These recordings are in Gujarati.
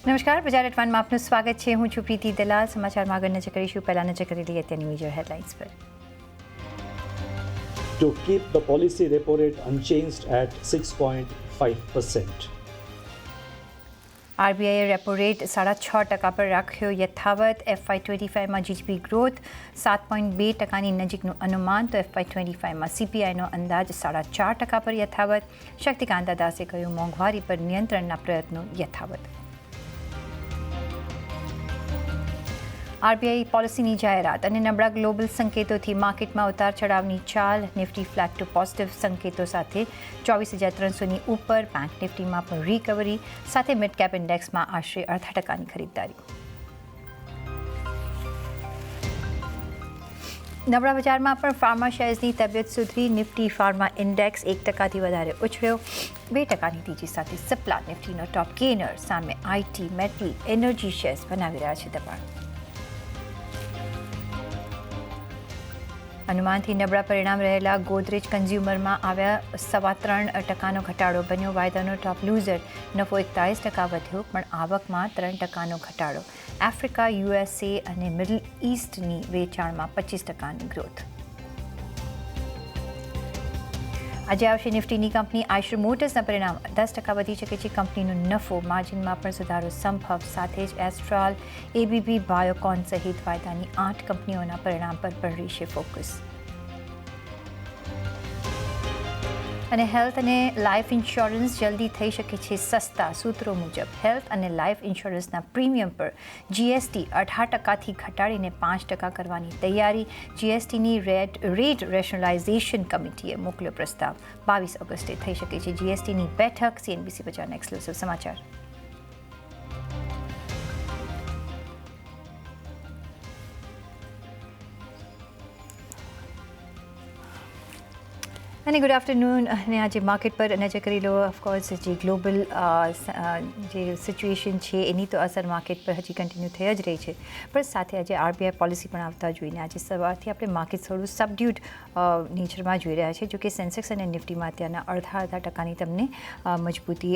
નમસ્કાર, બજાર એટ વનમાં આપનું સ્વાગત છે. હું છું પ્રીતિ દલાલ. સમાચારમાં આગળ નજર કરીશું. પહેલા નજર કરી લઈએ અત્યારની મેજર હેડલાઇન્સ પર. To keep the policy repo rate unchanged at 6.5%. આરબીઆઈએ રેપો રેટ 6.5% પર રાખ્યો યથાવત. FY25માં જીડીપી ગ્રોથ 7.2%ની નજીકનું અનુમાન, તો FY25માં CPIનો અંદાજ 4.5% પર યથાવત. શક્તિકાંતા દાસે કહ્યું, મોંઘવારી પર નિયંત્રણના પ્રયત્નો યથાવત. આરબીઆઈ પોલિસીની જાહેરાત અને નબળા ગ્લોબલ સંકેતોથી માર્કેટમાં ઉતાર ચઢાવની ચાલ. નિફ્ટી ફ્લેટ ટુ પોઝિટિવ સંકેતો સાથે 24,300ની ઉપર. બેંક નિફ્ટીમાં પણ રિકવરી સાથે મિડ કેપ ઇન્ડેક્સમાં આશરે 0.5%ની ખરીદદારી. નબળા બજારમાં પણ ફાર્મા શેર્સની તબિયત સુધરી. નિફ્ટી ફાર્મા ઇન્ડેક્સ 1%થી વધારે ઉછળ્યો. 2%ની તેજી સાથે સિપ્લા નિફ્ટીનો ટોપ ગેનર. સામે આઈટી, મેટલ, એનર્જી શેર્સ બનાવી રહ્યા છે દબાણ. અનુમાનથી નબળા પરિણામ રહેલા ગોદરેજ કન્ઝ્યુમરમાં આવ્યા 3.25%નો ઘટાડો બન્યો. વાયદાનો ટોપ લૂઝર. નફો 41% વધ્યો, પણ આવકમાં 3%નો ઘટાડો. આફ્રિકા, USA અને મિડલ ઇસ્ટની વેચાણમાં 25%ની ગ્રોથ. આજે આવશે નિફ્ટીની કંપની આઈશર મોટર્સના પરિણામ. 10% વધી શકે છે કંપનીનો નફો. માર્જિનમાં પણ સુધારો સંભવ. સાથે જ એસ્ટ્રાલ, ABB, બાયોકોન સહિત વાયદાની 8 કંપનીઓના પરિણામ પર પણ રહેશે ફોકસ. અને હેલ્થ અને લાઈફ ઇન્સ્યોરન્સ જલ્દી થઈ શકે છે સસ્તા. સૂત્રો મુજબ હેલ્થ અને લાઈફ ઇન્સ્યોરન્સના પ્રીમિયમ પર GST 18%થી ઘટાડીને 5% કરવાની તૈયારી. GSTની રેટ રેશનલાઇઝેશન કમિટીએ મોકલ્યો પ્રસ્તાવ. 22 ઓગસ્ટે થઈ શકે છે GSTની બેઠક. CNBC બજારના એક્સક્લુસિવ સમાચાર. અને ગુડ આફ્ટરનૂન. અને આજે માર્કેટ પર નજર કરી લો. ઓફકોર્સ જે ગ્લોબલ જે સિચ્યુએશન છે એની તો અસર માર્કેટ પર હજી કન્ટિન્યુ થઈ જ રહી છે, પણ સાથે આજે આરબીઆઈ પોલિસી પણ આવતા જોઈને આજે સવારથી આપણે માર્કેટ થોડું સબડ્યુડ નેચરમાં જોઈ રહ્યા છે. જોકે સેન્સેક્સ અને નિફ્ટીમાં અત્યારના 0.5% તમને મજબૂતી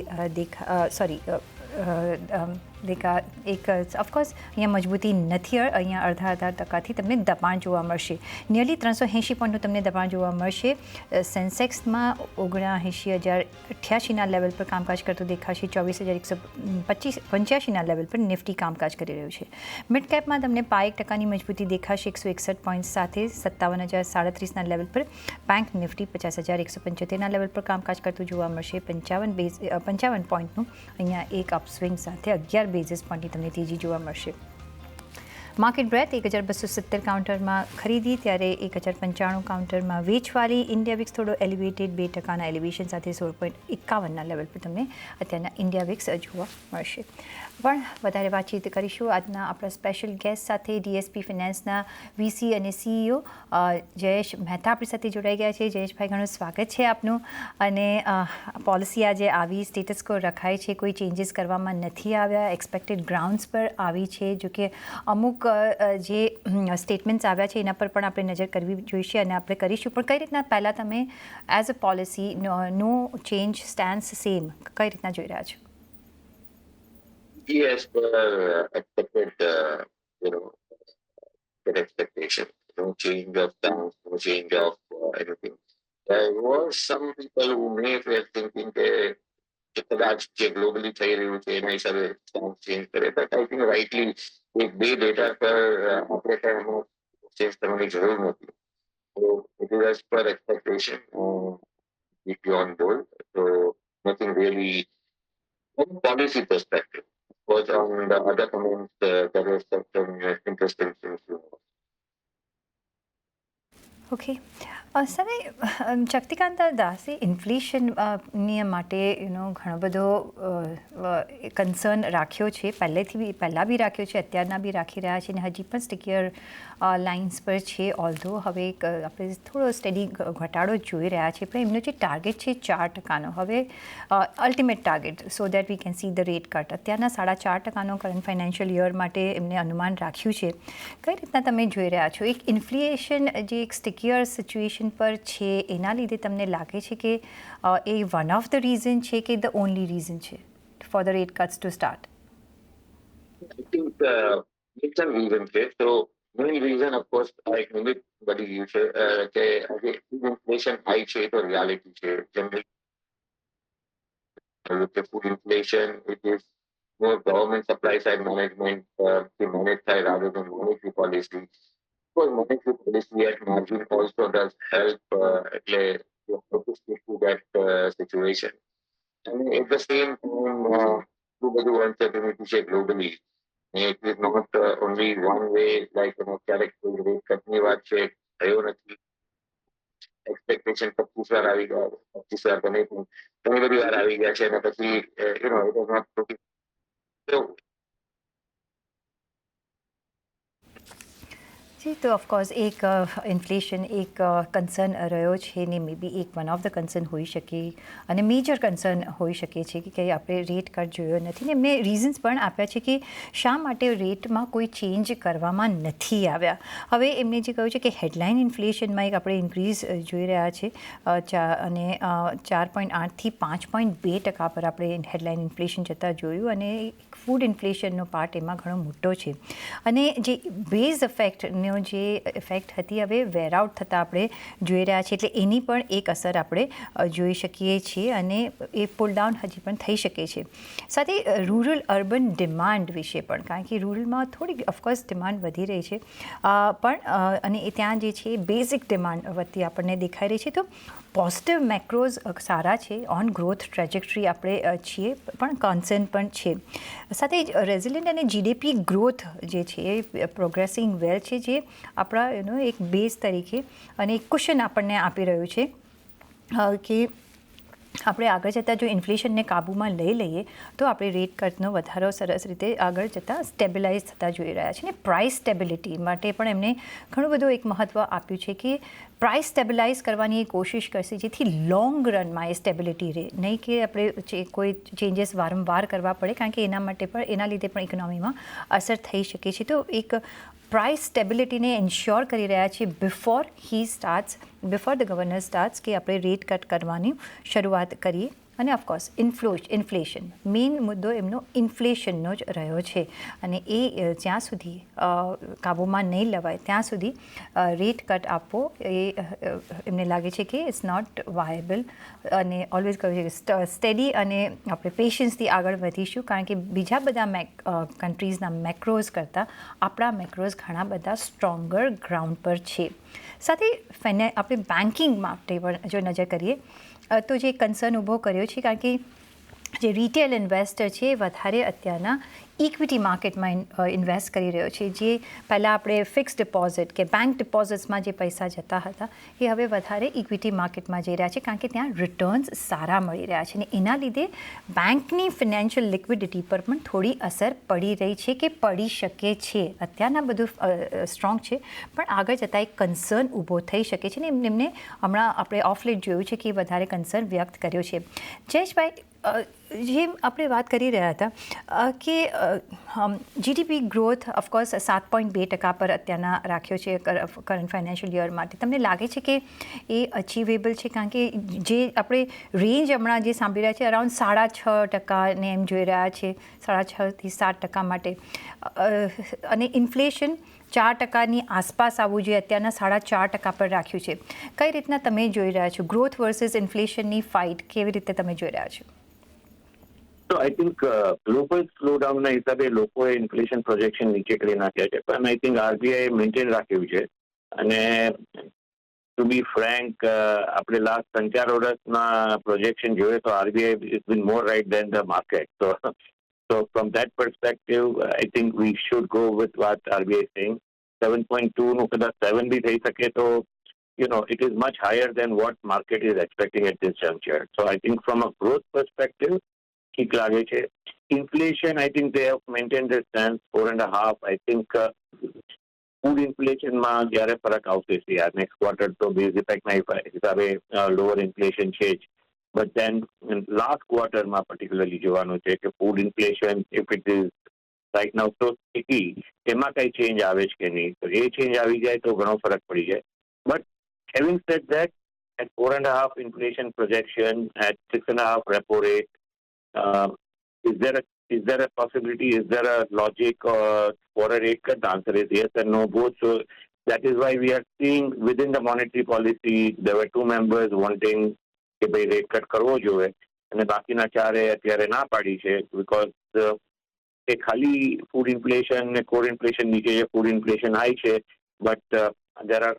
એક ઓફકોર્સ અહીંયા મજબૂતી નથી. અહીંયા 0.5%થી તમને દબાણ જોવા મળશે. નિયરલી 380 પોઈન્ટનું તમને દબાણ જોવા મળશે. સેન્સેક્સમાં 79,088ના લેવલ પર કામકાજ કરતું દેખાશે. 24,185ના લેવલ પર નિફ્ટી કામકાજ કરી રહ્યું છે. મિડ કેપમાં તમને 1% મજબૂતી દેખાશે 161 પોઈન્ટ સાથે. 57,037ના લેવલ પર. બેંક નિફ્ટી 50,175ના લેવલ પર કામકાજ કરતું જોવા મળશે. 55 પોઈન્ટનું અહીંયા એક અપસ્વિંગ સાથે 11 બેઝિસ પોઈન્ટની તમને તેજી જોવા મળશે. માર્કેટ બ્રેથ 1,270 કાઉન્ટરમાં ખરીદી, ત્યારે 1,095 કાઉન્ટરમાં વેચવાલી. ઇન્ડિયા વિક્સ થોડો એલિવેટેડ 2%ના એલિવેશન સાથે 16.51ના લેવલ પર તમને અત્યારના ઇન્ડિયા વિક્સ જોવા મળશે. પણ વધારે વાતચીત કરીશું આજના આપણા સ્પેશિયલ ગેસ્ટ સાથે. DSP ફિનાન્સના VC અને CEO જયેશ મહેતા આપણી સાથે જોડાઈ ગયા છે. જયેશભાઈ, ઘણું સ્વાગત છે આપનું. અને પોલિસી આજે આવી, સ્ટેટસ કો રખાય છે, કોઈ ચેન્જીસ કરવામાં નથી આવ્યા, એક્સપેક્ટેડ ગ્રાઉન્ડ્સ પર આવી છે. જોકે અમુક જે સ્ટેટમેન્ટ્સ આવ્યા છે એના પર પણ આપણે નજર કરવી જોઈશે અને આપણે કરીશું. પણ કઈ રીતના પહેલાં તમે as a policy no change, stance same, કઈ રીતના જોઈ રહ્યા છો? As per expected, good expectation. No change of stance, no change of anything. There were some people who may were thinking that કદાચ જે ગ્લોબલી થઈ રહ્યું છે એના હિસાબે સ્ટાન્સ ચેન્જ કરે, બટ આઈ થિંક રાઇટલી એક બે ડેટા પર આપણે કઈ ચેન્જ કરવાની જરૂર નથી. So it is as per expectation. Keep you on board. So nothing really from policy perspective. But on the other comments, there were some interesting things. Okay sir, Shaktikanta દાસે ઇન્ફ્લેશનની માટે ઘણો બધો કન્સર્ન રાખ્યો છે. પહેલાં બી રાખ્યો છે, અત્યારના બી રાખી રહ્યા છે, અને હજી પણ સ્ટિકિયર લાઇન્સ પર છે. ઓલ્ધો હવે આપણે થોડો સ્ટડી ઘટાડો જોઈ રહ્યા છે, પણ એમનો જે ટાર્ગેટ છે 4%નો, હવે ultimate target, so that we can see the rate cut. અત્યારના 4.5%નો કરંટ ફાઇનાન્શિયલ યર માટે એમને અનુમાન રાખ્યું છે. કઈ રીતના તમે જોઈ રહ્યા છો? એક ઇન્ફ્લેશન જે એક સ્ટિકિયર સિચ્યુએશન પર છે એના લીધે તમને લાગે છે કે એ વન ઓફ ધ રીઝન છે કે ધ ઓનલી રીઝન છે for the rate cuts to start? I think it's a reason છે. So main reason of course like વિવિધ બધી ગયું છે કે આજે ઇન્ફ્લેશન હાઈ છે તો રિયાલિટી છે. Generally with the food inflation, it is more government supply side management to manage side rather than monetary policy. Because monetary policy at margin also does help એટલે to stick to that situation. And at the same time, too બધું uncertainty છે globally. It is not only one way, like, ક્યારેક કોઈ rate cut ની વાત છે, થયો નથી. એક્સપેક્ટેશન 25 વાર આવી ગયા, 25 વાર તો નહીં પણ ઘણી બધી વાર આવી ગયા છે અને પછી it is not looking so. જી તો ઓફકોર્સ એક ઇન્ફ્લેશન એક કન્સર્ન રહ્યો છે ને મે બી એક વન ઓફ ધ કન્સર્ન હોઈ શકે અને મેજર કન્સર્ન હોઈ શકે છે કે આપણે રેટ કટ જોયો નથી ને એમને રીઝન્સ પણ આપ્યા છે કે શા માટે રેટમાં કોઈ ચેન્જ કરવામાં નથી આવ્યા. હવે એમને જે કહ્યું છે કે હેડલાઇન ઇન્ફ્લેશનમાં એક આપણે ઇન્ક્રીઝ જોઈ રહ્યા છે અને 4.8થી 5.2% પર આપણે હેડલાઇન ઇન્ફ્લેશન જતાં જોયું અને ફૂડ ઇન્ફ્લેશનનો પાર્ટ એમાં ઘણો મોટો છે અને જે બેઝ ઇફેક્ટનો જે ઇફેક્ટ હતી હવે વેર આઉટ થતાં આપણે જોઈ રહ્યા છીએ એટલે એની પણ એક અસર આપણે જોઈ શકીએ છીએ અને એ પુલ ડાઉન હજી પણ થઈ શકે છે. સાથે રૂરલ અર્બન ડિમાન્ડ વિશે પણ કારણ કે રૂરલમાં થોડી ઓફકોર્સ ડિમાન્ડ વધી રહી છે પણ અને એ ત્યાં જે છે બેઝિક ડિમાન્ડ વધતી આપણને દેખાઈ રહી છે. તો પોઝિટિવ મેક્રોઝ સારા છે, ઓન ગ્રોથ ટ્રેજેક્ટરી આપણે છીએ પણ કન્સર્ન પણ છે. સાથે જ રેઝિલિયન્ટ અને જીડીપી ગ્રોથ જે છે એ પ્રોગ્રેસિંગ વેલ છે જે આપણા એક બેઝ તરીકે અને એક કુશન આપણને આપી રહ્યું છે કે આપણે આગળ જતાં જો ઇન્ફ્લેશનને કાબૂમાં લઈ લઈએ તો આપણે રેટ કટનો વધારો સરસ રીતે આગળ જતાં સ્ટેબિલાઇઝ થતાં જોઈ રહ્યા છીએ. અને પ્રાઇસ સ્ટેબિલિટી માટે પણ એમને ઘણું બધું એક મહત્ત્વ આપ્યું છે કે પ્રાઇસ સ્ટેબિલાઇઝ કરવાની એ કોશિશ કરશે જેથી લોંગ રનમાં એ સ્ટેબિલિટી રહે, નહીં કે આપણે કોઈ ચેન્જીસ વારંવાર કરવા પડે કારણ કે એના લીધે પણ ઇકોનોમીમાં અસર થઈ શકે છે. તો એક પ્રાઇસ સ્ટેબિલિટીને એન્શ્યોર કરી રહ્યા છે બિફોર ધ ગવર્નર સ્ટાર્ટ્સ કે આપણે રેટ કટ કરવાની શરૂઆત કરીએ. અને ઓફકોર્સ ઇન્ફ્લેશન મેઇન મુદ્દો એમનો ઇન્ફ્લેશનનો જ રહ્યો છે અને એ જ્યાં સુધી કાબૂમાં નહીં લવાય ત્યાં સુધી રેટ કટ આપવો એ એમને લાગે છે કે ઇટ્સ નોટ વાયેબલ અને ઓલવેઝ કહ્યું છે કે સ્ટેડી અને આપણે પેશન્સથી આગળ વધીશું કારણ કે બીજા બધા કન્ટ્રીઝના મેક્રોઝ કરતાં આપણા મેક્રોઝ ઘણા બધા સ્ટ્રોંગર ગ્રાઉન્ડ પર છે. સાથે આપણે બેન્કિંગ માટે પણ જો નજર કરીએ તો જે કન્સર્ન ઊભો કર્યો છે કારણ કે જે રિટેલ ઇન્વેસ્ટર છે એ વધારે અત્યારના ઇક્વિટી માર્કેટમાં ઇન્વેસ્ટ કરી રહ્યો છે. જે પહેલાં આપણે ફિક્સ ડિપોઝિટ કે બેંક ડિપોઝિટ્સમાં જે પૈસા જતા હતા એ હવે વધારે ઇક્વિટી માર્કેટમાં જઈ રહ્યા છે કારણ કે ત્યાં રિટર્ન્સ સારા મળી રહ્યા છે અને એના લીધે બેંકની ફિનાન્શિયલ લિક્વિડિટી પર પણ થોડી અસર પડી રહી છે કે પડી શકે છે. અત્યારના બધું સ્ટ્રોંગ છે પણ આગળ જતાં એક કન્સર્ન ઊભો થઈ શકે છે ને એમને હમણાં આપણે ઓફ લેટ જોયું છે કે વધારે કન્સર્ન વ્યક્ત કર્યો છે. જયેશભાઈ, જેમ આપણે વાત કરી રહ્યા હતા કે જીડીપી ગ્રોથ ઓફકોર્સ 7.2% પર અત્યારના રાખ્યો છે કરંટ ફાઇનાન્શિયલ યર માટે. તમને લાગે છે કે એ અચીવેબલ છે કારણ કે જે આપણે રેન્જ હમણાં જે સાંભળી રહ્યા છે અરાઉન્ડ 6.5% ને એમ જોઈ રહ્યા છે 6.5થી 7% માટે અને ઇન્ફ્લેશન 4%ની આસપાસ આવવું જોઈએ અત્યારના 4.5% પર રાખ્યું છે. કઈ રીતના તમે જોઈ રહ્યા છો ગ્રોથ વર્સિસ ઇન્ફ્લેશનની ફાઇટ કેવી રીતે તમે જોઈ રહ્યા છો? So I think global slowdown ના હિસાબે લોકોએ ઇન્ફ્લેશન પ્રોજેક્શન નીચે કરી નાખ્યા છે પણ આઈ થિંક આરબીઆઈ મેન્ટેન રાખ્યું છે અને ટુ બી ફ્રેન્ક આપણે લાસ્ટ 3-4 વર્ષના પ્રોજેક્શન જોઈએ તો RBI is been more right than the market. So from that perspective, I think we should go with what RBI is saying. 7.2 નું કદાચ 7 બી થઈ શકે તો it is much higher than what market is expecting at this juncture. So I think from a growth perspective, ઠીક લાગે છે. Inflation, I think they have maintained their stance 4.5. I think food inflationમાં જ્યારે ફરક આવશે યાર નેક્સ્ટ ક્વાર્ટર તો બેઝ ઇફેક્ટના હિસાબે લોઅર ઇન્ફ્લેશન છે જ બટ ધેન લાસ્ટ ક્વાર્ટરમાં પર્ટિક્યુલરલી જોવાનું છે કે food inflation if it is right now so sticky એમાં કઈ ચેન્જ આવે છે કે નહીં. તો એ ચેન્જ આવી જાય તો ઘણો ફરક પડી જાય. But having said that at 4.5 inflation projection at 6.5 repo rate, is there a is there a possibility, is there a logic for a rate cut? The answer is yes and no both. So that is why we are seeing within the monetary policy, there were two members wanting કે ભાઈ રેટ કટ કરવો જોઈએ અને બાકીના ચારે અત્યારે ના પાડી છે બીકોઝ એ ખાલી ફૂડ ઇન્ફ્લેશન ને કોર ઇન્ફ્લેશન નીચે છે, ફૂડ ઇન્ફ્લેશન હાઈ છે, but there are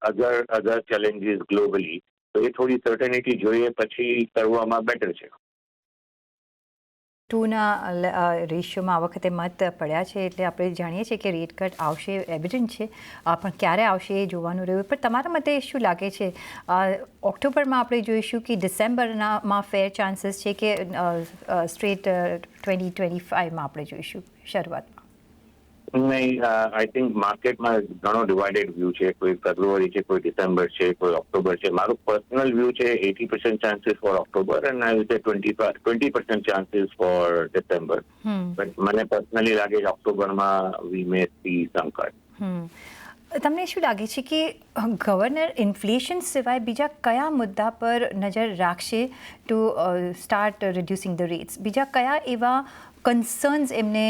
other challenges globally. તો એ થોડી સર્ટેનિટી જોઈએ પછી કરવામાં બેટર છે. ટુના રેશિયોમાં આ વખતે મત પડ્યા છે એટલે આપણે જાણીએ છીએ કે રેટ કટ આવશે, એવિડન્ટ છે, પણ ક્યારે આવશે એ જોવાનું રહ્યું. પણ તમારા મતે શું લાગે છે, ઓક્ટોબરમાં આપણે જોઈશું કે ડિસેમ્બરમાં ફેર ચાન્સીસ છે કે સ્ટ્રેટ 2025માં આપણે જોઈશું શરૂઆતમાં? નહીં, આઈ થિંક માર્કેટમાં ઘણો ડિવાઇડેડ વ્યૂ છે. કોઈ ફેબ્રુઆરી છે, કોઈ ડિસેમ્બર છે, કોઈ ઓક્ટોબર છે. મારું પર્સનલ વ્યૂ છે 80% chances for October and I will say 20% chances for December. But મને પર્સનલી લાગે છે ઓક્ટોબરમાં વી મે સી સમ કટ. તમને શું લાગે છે કે ગવર્નર ઇન્ફ્લેશન સિવાય બીજા કયા મુદ્દા પર નજર રાખશે to start reducing the rates? બીજા કયા એવા કન્સર્ન્સ એમને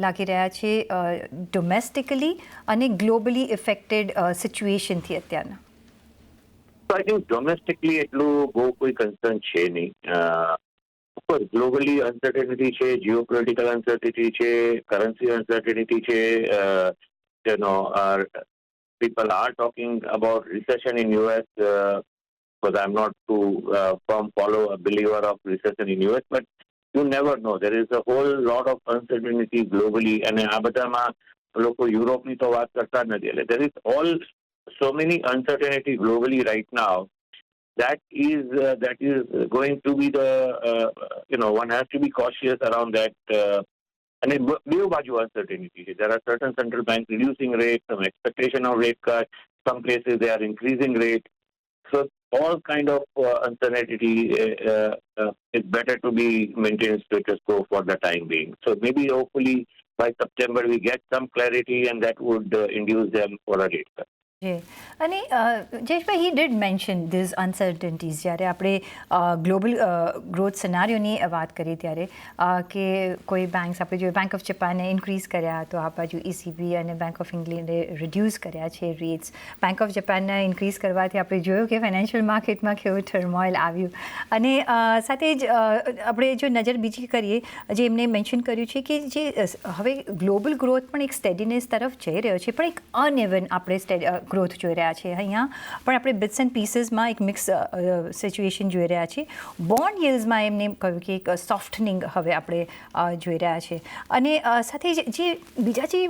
લાગી રહ્યા છે ડોમેસ્ટિકલી અને ગ્લોબલી ઇફેક્ટેડ સિચ્યુએશનથી અત્યારના? તો આઈ થિંક ડોમેસ્ટિકલી એટલું બહુ કોઈ કન્સર્ન છે નહીં. ઓફકોર્સ ગ્લોબલી અનસર્ટેનિટી છે, જીઓપોલિટિકલ અનસર્ટેનિટી છે, કરન્સી અનસર્ટેનિટી છે. People are talking about recession in US, because I'm not too firm believer of recession in US, but you never know. There is a whole lot of uncertainty globally, and આ બધામાં લોકો યુરોપની તો વાત કરતા જ નથી. એટલે there is so many uncertainty globally right now that is going to be the one has to be cautious around that. And બે બાજુ uncertainty છે. There are certain central banks reducing rates, some expectation of rate cut, some places they are increasing rate. So all kind of uncertainty is better to be maintained status quo for the time being. So maybe hopefully by September we get some clarity and that would induce them for a rate cut. અને Jayeshbhai, he did mention these uncertainties જ્યારે આપણે ગ્લોબલ ગ્રોથ સિનારીઓની વાત કરી ત્યારે કે કોઈ બેંક્સ આપણે જોઈએ, બેંક ઓફ જાપાને ઇન્ક્રીઝ કર્યા તો આ બાજુ ECB અને બેંક ઓફ ઇંગ્લેન્ડે રિડ્યુસ કર્યા છે રેટ્સ. બેંક ઓફ જાપાનને ઇન્ક્રીઝ કરવાથી આપણે જોયું કે ફાઇનાન્શિયલ માર્કેટમાં કેવું ટર્મોઇલ આવ્યું. અને સાથે જ આપણે જો નજર બીજી કરીએ, જે એમને મેન્શન કર્યું છે કે જે હવે ગ્લોબલ ગ્રોથ પણ એક સ્ટેડીનેસ તરફ જઈ રહ્યો છે, પણ એક અનઇવન આપણે ગ્રોથ જોઈ રહ્યા છે. અહીંયા પણ આપણે બિટ્સ એન્ડ પીસીસમાં એક મિક્સ સિચ્યુએશન જોઈ રહ્યા છીએ. બોન્ડ યીલ્ડ્સમાં એમને કહ્યું કે એક સોફ્ટનિંગ હવે આપણે જોઈ રહ્યા છે. અને સાથે જે બીજા જે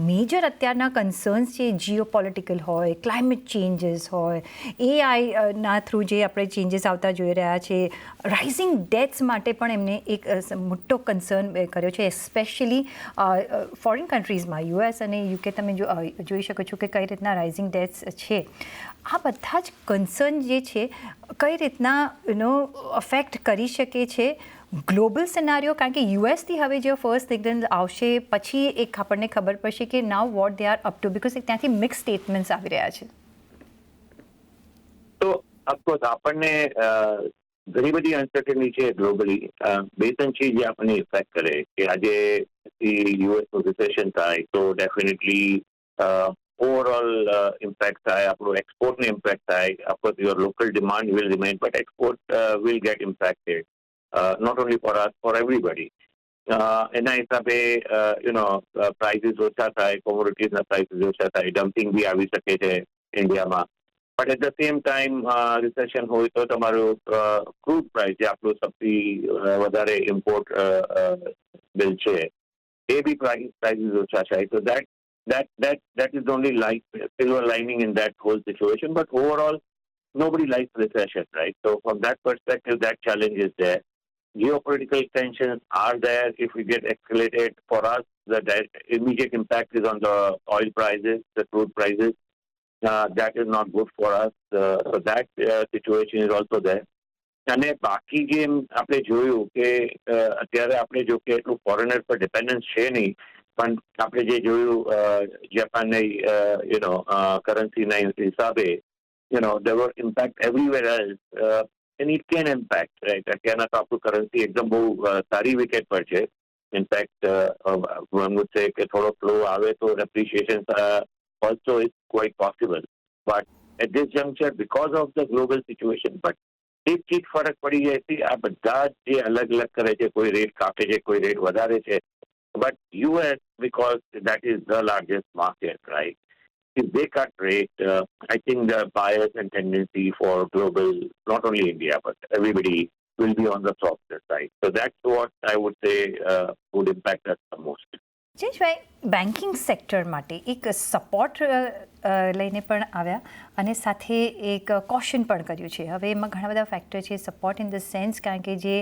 મેજર અત્યારના કન્સર્ન્સ છે, જીઓપોલિટિકલ હોય, ક્લાઇમેટ ચેન્જીસ હોય, એઆઈના થ્રુ જે આપણે ચેન્જીસ આવતા જોઈ રહ્યા છે, રાઇઝિંગ ડેથ્સ માટે પણ એમને એક મોટો કન્સર્ન કર્યો છે, એસ્પેશિયલી ફોરેન કન્ટ્રીઝમાં. યુએસ અને યુકે તમે જોઈ શકો છો કે કઈ રીતના રાઇઝિંગ ડેથ્સ છે. આ બધા જ કન્સર્ન જે છે કઈ રીતના અફેક્ટ કરી શકે છે ગ્લોબલ સિનારીઓ? કારણ કે યુએસથી હવે જે ફર્સ્ટ સિગ્નલ આવશે પછી એક આપણને ખબર પડશે કે નાઉ what they are up to, because ત્યાંથી મિક્સ સ્ટેટમેન્ટ્સ આવી રહ્યા છે. તો ઓફકોર્સ આપણને ઘણી બધી અનસર્ટેનિટી છે ગ્લોબલી. બે ત્રણ ચીજ જે આપણને ઇફેક્ટ કરે કે આજે યુએસનું રિસેશન થાય તો ડેફિનેટલી overall impact થાય, આપણું એક્સપોર્ટને ઇમ્પેક્ટ થાય. Of course your local demand will remain, but export will get impacted, not only for us, for everybody. એના હિસાબે પ્રાઇસીસ ઓછા થાય, કોમોડિટીઝના પ્રાઇસીસ ઓછા થાય, ડમ્પિંગ બી આવી શકે છે ઇન્ડિયામાં. But at the same time recession હોય તો તમારું ક્રૂડ પ્રાઇસ, જે આપણું સૌથી વધારે ઇમ્પોર્ટ બિલ છે, એ બી પ્રાઇસીસ ઓછા થાય. તો that is the only silver lining in that whole situation. But overall, nobody likes recession, right? So from that perspective, that challenge is there. Geopolitical tensions are there. If we get escalated, for us, the immediate impact is on the oil prices, the crude prices. That is not good for us. So that situation is also there. અને બાકી જે આપણે જોયું કે અત્યારે આપણે જો કે એટલું ફોરેનર પર ડિપેન્ડન્સ છે નહીં, પણ આપણે જે જોયું જાપાનની કરન્સીના હિસાબે there were impact everywhere else, and it can impact, right? અત્યારના તો આપણું કરન્સી એકદમ બહુ સારી વિકેટ પર છે, ઇનફેક્ટ one would say કે થોડો ફ્લો આવે તો appreciation also is quite possible. But at this juncture, because of the global situation, but એક ચીજ ફરક પડી જાય છે, આ બધા જે અલગ અલગ કરે છે, કોઈ રેટ કાપે છે, કોઈ રેટ વધારે છે, but US, because that is the largest market, right? If they cut rate, I think the bias and tendency for global, not only India, but everybody will be on the softer side. So that's what I would say would impact us the most. Jayeshbhai, banking sector માટે એક સપોર્ટ લઈને પણ આવ્યા અને સાથે એક કોશન પણ કર્યું છે. હવે એમાં ઘણા બધા ફેક્ટર છે. સપોર્ટ ઇન ધ સેન્સ કારણ કે જે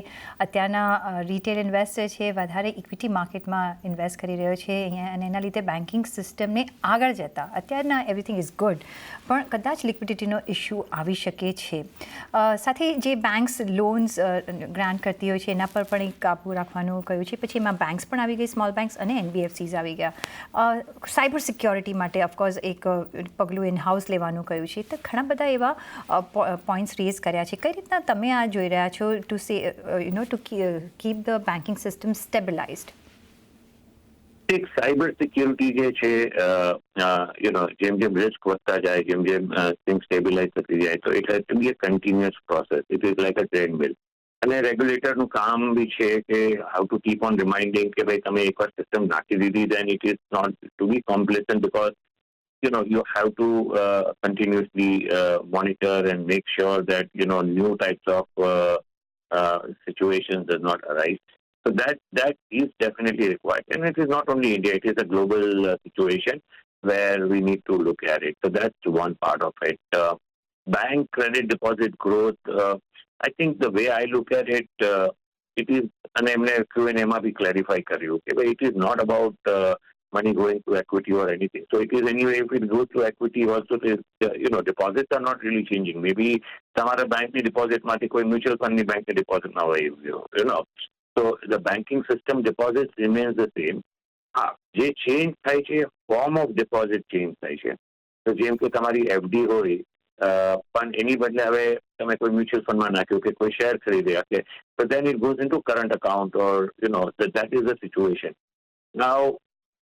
અત્યારના રિટેલ ઇન્વેસ્ટર છે વધારે ઇક્વિટી માર્કેટમાં ઇન્વેસ્ટ કરી રહ્યો છે અહીંયા, અને એના લીધે બેન્કિંગ સિસ્ટમને આગળ જતા અત્યારના એવરીથિંગ ઇઝ ગુડ, પણ કદાચ લિક્વિડિટીનો ઇશ્યુ આવી શકે છે. સાથે જે બેન્ક્સ લોન્સ ગ્રાન્ટ કરતી હોય છે એના પર પણ એક કાબૂ રાખવાનું કહ્યું છે. પછી એમાં બેન્ક્સ પણ આવી ગઈ, સ્મોલ બેન્ક્સ અને NBFCs આવી ગયા. સાયબર સિક્યોરિટી માટે ઓફકોર્સ એક પગલું ઇન હાઉસ લેવાનું કહ્યું છે. તો ઘણા બધા એવા પોઈન્ટ્સ રેઝ કર્યા છે. કઈ રીતના તમે આ જોઈ રહ્યા છો to say to keep the banking system stabilized? એક સાયબર સિક્યુરિટી જે છે, જેમ જેમ રિસ્ક વધતા જાય, જેમ જેમ થિંગ સ્ટેબિલાઇઝ થતી જાય, તો it has to be a continuous process. It is like a treadmill. અને રેગ્યુલેટરનું કામ બી છે કે how to keep on reminding કે ભાઈ તમે એકવાર સિસ્ટમ નાખી દીધી, then it is not to be complacent, because you have to continuously monitor and make sure that new types of situations does not arise. So that is definitely required, and it is not only India; it is a global situation where we need to look at it. So that's one part of it. Bank credit deposit growth. I think the way I look at it, it is, and એમને Q&A માં બી clarify કર્યું કે ભાઈ it is not about money going to equity or anything. So it is anyway, if it goes to equity also, deposits are not really changing. Maybe તમારા બેંકની ડિપોઝિટમાંથી કોઈ મ્યુચ્યુઅલ ફંડની બેંકની ડિપોઝિટ ના હોય, So the banking system deposits remains the same. હા, જે ચેન્જ થાય છે ફોર્મ ઓફ ડિપોઝિટ ચેન્જ થાય છે. તો જેમ કે તમારી FD હોય, પણ એની બદલે હવે તમે કોઈ મ્યુચ્યુઅલ ફંડમાં નાખ્યું કે કોઈ શેર ખરીદ્યા કે, so then it goes into current account, or that is the situation. Now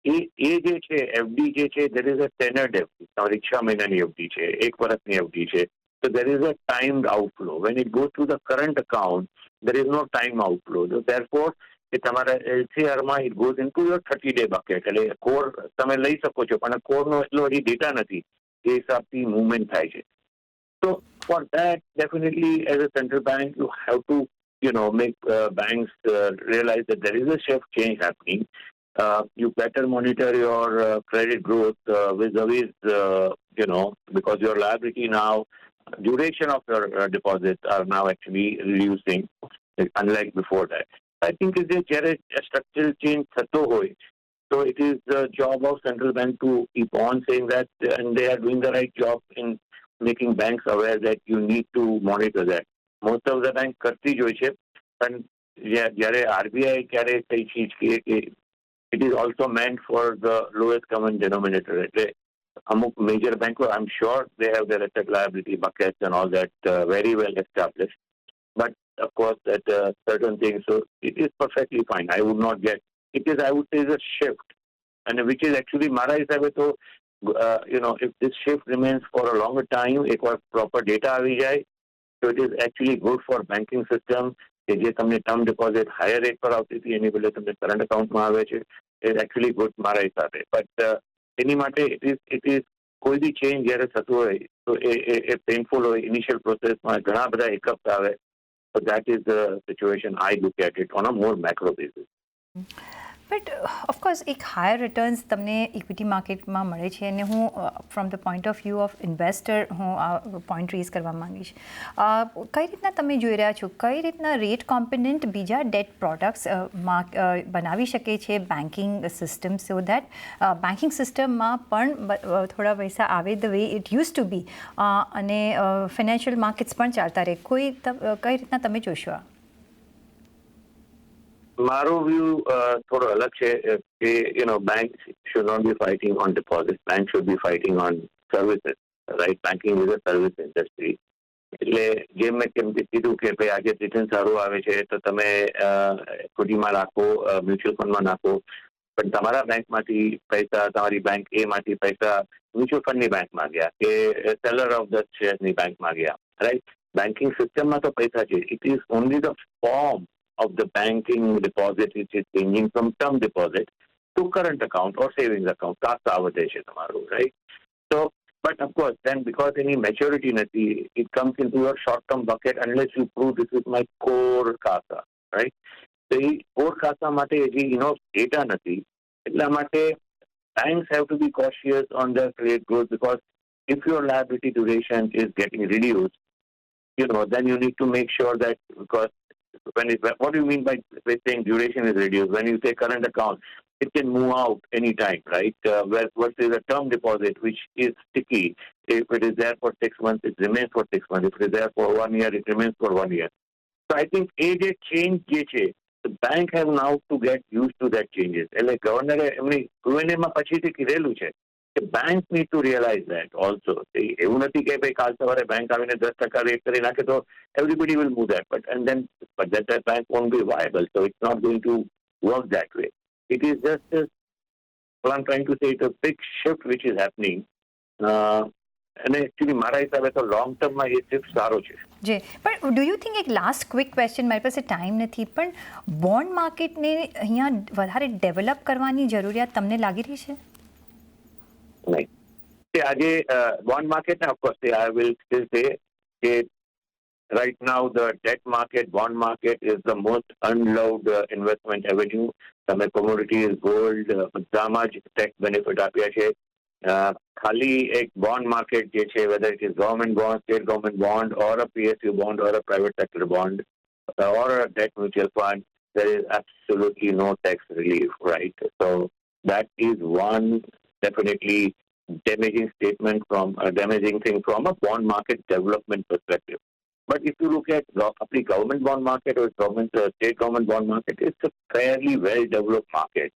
એ જે છે FD જે છે, there is a tenured FD. તમારી 6 મહિનાની FD છે, 1 વર્ષની FD છે. So there is a timed outflow. When it goes to the current account, there is no time outflow. So therefore, એ તમારા LCR માં it goes into your 30-day bucket. એટલે કોર તમે લઈ શકો છો, પણ કોરનો એટલો હજી ડેટા નથી, એ હિસાબથી મૂવમેન્ટ થાય છે. So for that, definitely as a central bank, you have to, make banks realize that there is a shift change happening. You better monitor your credit growth vis-a-vis, because your liability now, duration of your deposits are now actually reducing, unlike before that. I think if there is a structural change થતો હોય, so it is the job of central bank to keep on saying that, and they are doing the right job in making banks aware that you need to monitor that. Most of the bank કરતી જ હોય છે, પણ જ્યારે RBI ક્યારે કઈ ચીજ કહે કે it is also meant for the lowest common denominator. એટલે અમુક major banks, I'm sure they have their asset liability buckets and all that very well established. But of course, at certain things, so it is perfectly fine. I would not get, it is, I would say, is a shift, and which is actually મારા હિસાબે તો if this shift remains for a longer time, એકવાર proper data આવી જાય, so it is actually good for banking system. કે જે તમને ટર્મ ડિપોઝિટ હાયર રેટ પર આવતી હતી એની બદલે તમને કરંટ અકાઉન્ટમાં આવે છે, ઇઝ એકચ્યુઅલી ગુડ મારા હિસાબે. બટ એની માટે ઇટ ઇઝ કોઈ બી ચેન્જ જ્યારે થતું હોય તો એ પેઇનફુલ હોય. ઇનિશિયલ પ્રોસેસમાં ઘણા બધા હિકઅપ્સ આવે. So that is the situation I look at it on a more macro basis. But of course એક હાયર રિટર્ન્સ તમને ઇક્વિટી માર્કેટમાં મળે છે, અને હું from the point of view of investor હું આ પોઈન્ટ રેઝ કરવા માંગીશ. કઈ રીતના તમે જોઈ રહ્યા છો, કઈ રીતના રેટ કોમ્પોનન્ટ બીજા ડેટ પ્રોડક્ટ્સ બનાવી શકે છે banking system, so that banking સિસ્ટમમાં પણ થોડા પૈસા આવે the way it use to be, અને ફિનાન્શિયલ માર્કેટ્સ પણ ચાલતા રહે. કઈ રીતના તમે જોશો આ? મારો વ્યૂ થોડો અલગ છે કે banks should not be fighting on deposits. Banks should be fighting on services, right? Banking is a service industry. એટલે જેમ મેં કેમ કીધું કે ભાઈ આજે રિટર્ન સારું આવે છે તો તમે એક્વિટીમાં નાખો, મ્યુચ્યુઅલ ફંડમાં નાખો, પણ તમારા બેંકમાંથી પૈસા, તમારી બેંક એ માંથી પૈસા મ્યુચ્યુઅલ ફંડની બેંકમાં ગયા કે સેલર ઓફ ધ શેરની બેંકમાં ગયા, રાઈટ? બેન્કિંગ સિસ્ટમમાં તો પૈસા છે. It is only the form of the banking deposit which is changing from term deposit to current account or savings account. CASA વધે છે તમારું, right? So, but of course, then because any maturity નથી, it comes into your short-term bucket unless you prove this is my core CASA, right? So, A core CASA માટે હજી enough data નથી. એટલા માટે banks have to be cautious on their credit growth because if your liability duration is getting reduced, then you need to make sure that because what do you mean by saying duration is reduced? When you say current account, it can move out anytime, right? Versus a term deposit, which is sticky. If it is there for 6 months, it remains for 6 months. If it is there for 1 year, it remains for 1 year. So I think a change the bank have now to get used to that changes. એટલે ગવર્નરે એમની Q&Aમાં પછીથી કીધેલું છે કે banks need to realize that also. એવું નથી કે ભાઈ કાલ સવારે બેંક આવીને 10% રેટ કરી નાખે તો everybody will move that. But that bank won't be viable. So it's not going to work that way. It is just what I'm trying to say, it's a big shift which is happening. અને એકચ્યુઅલી મારા હિસાબે તો લોંગ ટર્મમાં એ શિફ્ટ સારો છે. જી, પણ ડુ યુ થિંક, એક લાસ્ટ ક્વિક ક્વેશ્ચન, મારી પાસે ટાઈમ નથી, પણ બોન્ડ માર્કેટને અહીંયા વધારે ડેવલપ કરવાની જરૂરિયાત તમને લાગી રહી છે? નહીં, આજે બોન્ડ માર્કેટ ને ઓફકોર્સ આઈ વિલ સ્ટીલ સે કે right now the debt market, bond market is the most unloved investment avenue. તમે commodities, gold, બધામાં જ tax benefit આપ્યા છે. ખાલી એક બોન્ડ માર્કેટ જે છે, whether it is government bond, state government bond, or a PSU bond, or a private sector bond, or a debt mutual fund, there is absolutely no tax relief, right? So that is one definitely damaging thing from a bond market development perspective. But if you look at the government bond market or state government bond market, it's a fairly well-developed market.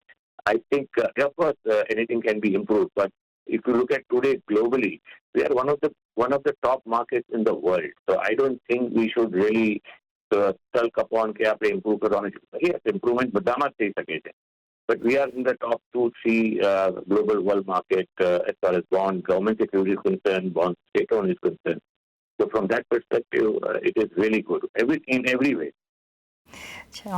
I think, of course, anything can be improved. But if you look at today globally, we are one of the top markets in the world. So I don't think we should really sulk upon કે આપણે improve કરવાનું છે. Yes, improvement બધામાં જ થઈ શકે છે. But we are in the top 2-3 global world market as far as government security is concerned, bond state owned is concerned. So from that perspective, it is really good in every way.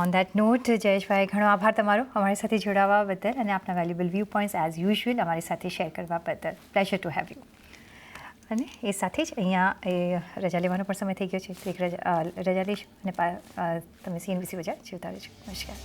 On that note, Jayeshbhai, ઘણો આભાર તમારો અમારી સાથે જોડાવા બદલ અને આપના valuable view points as usual અમારી સાથે શેર કરવા બદલ. Pleasure to have you. અને એ સાથે જ અહીંયા રજા લેવાનો પણ સમય થઈ ગયો છે, તો એક રજા લઈશું અને તમે CNBC બજાર જોતા રહેજો. નમસ્કાર.